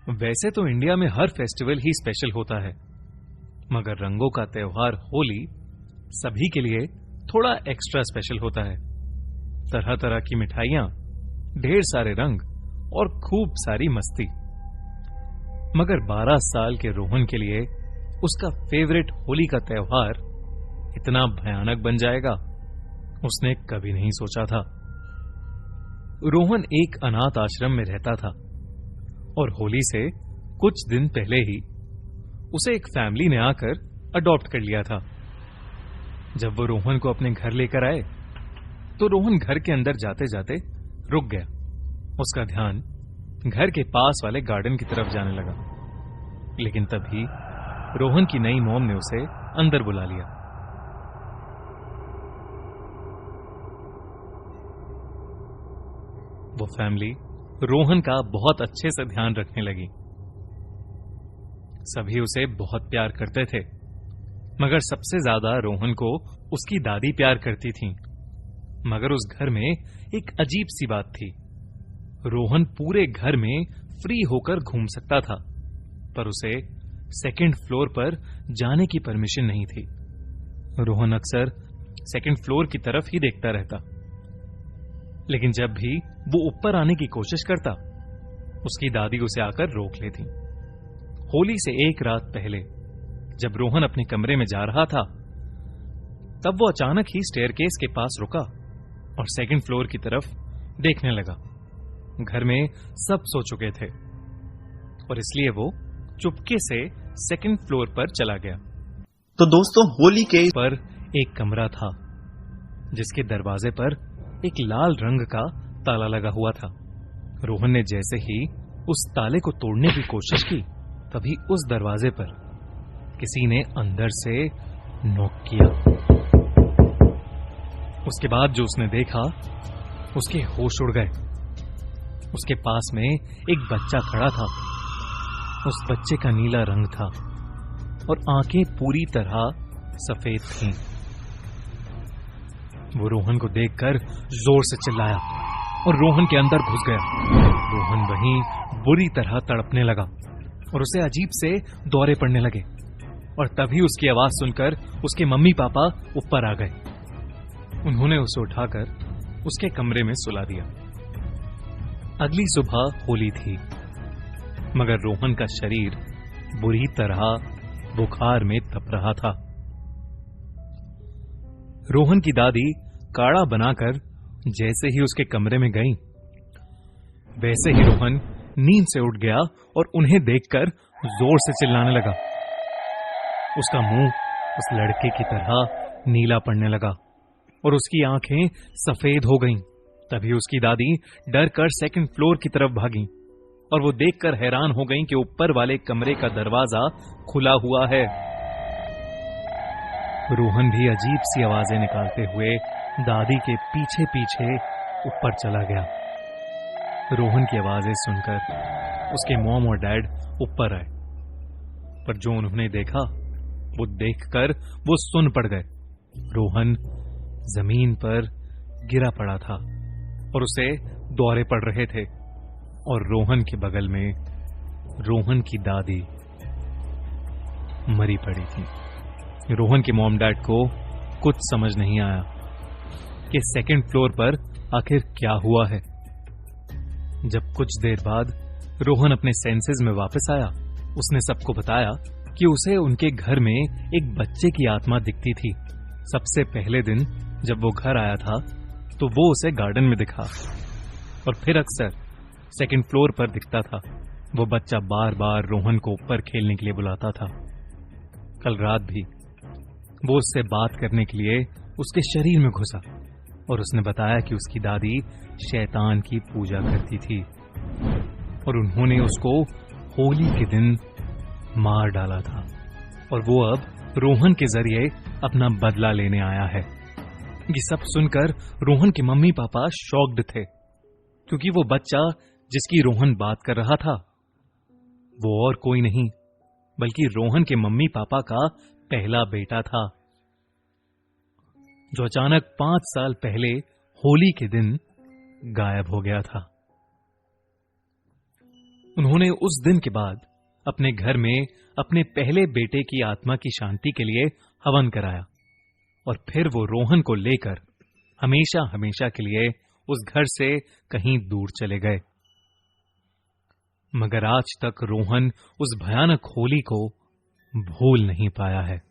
वैसे तो इंडिया में हर फेस्टिवल ही स्पेशल होता है, मगर रंगों का त्योहार होली सभी के लिए थोड़ा एक्स्ट्रा स्पेशल होता है। तरह तरह की मिठाइयां, ढेर सारे रंग और खूब सारी मस्ती। मगर 12 साल के रोहन के लिए उसका फेवरेट होली का त्योहार इतना भयानक बन जाएगा, उसने कभी नहीं सोचा था। रोहन एक अनाथ आश्रम में रहता था और होली से कुछ दिन पहले ही उसे एक फैमिली ने आकर अडॉप्ट कर लिया था। जब वो रोहन को अपने घर लेकर आए तो रोहन घर के अंदर जाते जाते रुक गया। उसका ध्यान घर के पास वाले गार्डन की तरफ जाने लगा, लेकिन तभी रोहन की नई मॉम ने उसे अंदर बुला लिया। वो फैमिली रोहन का बहुत अच्छे से ध्यान रखने लगी। सभी उसे बहुत प्यार करते थे, मगर सबसे ज्यादा रोहन को उसकी दादी प्यार करती थी। मगर उस घर में एक अजीब सी बात थी। रोहन पूरे घर में फ्री होकर घूम सकता था, पर उसे सेकंड फ्लोर पर जाने की परमिशन नहीं थी। रोहन अक्सर सेकंड फ्लोर की तरफ ही देखता रहता, लेकिन जब भी वो ऊपर आने की कोशिश करता, उसकी दादी उसे आकर रोक लेती। होली से एक रात पहले जब रोहन अपने कमरे में जा रहा था, तब वो अचानक ही स्टेयरकेस के पास रुका और सेकंड फ्लोर की तरफ देखने लगा। घर में सब सो चुके थे और इसलिए वो चुपके से सेकंड फ्लोर पर चला गया। तो दोस्तों, होली के पर एक कमरा था जिसके दरवाजे पर एक लाल रंग का ताला लगा हुआ था। रोहन ने जैसे ही उस ताले को तोड़ने की कोशिश की, तभी उस दरवाजे पर किसी ने अंदर से नॉक किया। उसके बाद जो उसने देखा, उसके होश उड़ गए। उसके पास में एक बच्चा खड़ा था। उस बच्चे का नीला रंग था और आंखें पूरी तरह सफेद थीं। वो रोहन को देखकर जोर से चिल्लाया और रोहन के अंदर घुस गया। रोहन वहीं बुरी तरह तड़पने लगा और उसे अजीब से दौरे पड़ने लगे, और तभी उसकी आवाज सुनकर उसके मम्मी पापा ऊपर आ गए। उन्होंने उसे उठाकर उसके कमरे में सुला दिया। अगली सुबह होली थी, मगर रोहन का शरीर बुरी तरह बुखार में तप रहा था। रोहन की दादी काढ़ा बनाकर जैसे ही उसके कमरे में गई, वैसे ही रोहन नींद से उठ गया और उन्हें देखकर जोर से चिल्लाने लगा। उसका मुंह उस लड़के की तरह नीला पड़ने लगा और उसकी आंखें सफेद हो गईं। तभी उसकी दादी डर कर सेकंड फ्लोर की तरफ भागी और वो देखकर हैरान हो गईं कि ऊपर वाले कमरे का दरवाजा खुला हुआ है। रोहन भी अजीब सी आवाजें निकालते हुए दादी के पीछे पीछे ऊपर चला गया। रोहन की आवाजें सुनकर उसके मॉम और डैड ऊपर आए, पर जो उन्होंने देखा वो देखकर वो सुन पड़ गए। रोहन जमीन पर गिरा पड़ा था और उसे दौरे पड़ रहे थे, और रोहन के बगल में रोहन की दादी मरी पड़ी थी। रोहन के मॉम डैड को कुछ समझ नहीं आया कि सेकंड फ्लोर पर आखिर क्या हुआ है। जब कुछ देर बाद रोहन अपने सेंसेस में वापस आया, उसने सबको बताया कि उसे उनके घर में एक बच्चे की आत्मा दिखती थी। सबसे पहले दिन जब वो घर आया था तो वो उसे गार्डन में दिखा और फिर अक्सर सेकंड फ्लोर पर दिखता था। वो बच्चा बार बार रोहन को ऊपर खेलने के लिए बुलाता था। कल रात भी वो उससे बात करने के लिए उसके शरीर में घुसा और उसने बताया कि उसकी दादी शैतान की पूजा करती थी और उन्होंने उसको होली के दिन मार डाला था, और वो अब रोहन के जरिए अपना बदला लेने आया है। ये सब सुनकर रोहन के मम्मी पापा शॉक्ड थे, क्योंकि वो बच्चा जिसकी रोहन बात कर रहा था वो और कोई नहीं बल्कि रोहन के मम्मी पापा का पहला बेटा था, जो अचानक 5 साल पहले होली के दिन गायब हो गया था। उन्होंने उस दिन के बाद अपने घर में अपने पहले बेटे की आत्मा की शांति के लिए हवन कराया और फिर वो रोहन को लेकर हमेशा हमेशा के लिए उस घर से कहीं दूर चले गए। मगर आज तक रोहन उस भयानक होली को भूल नहीं पाया है।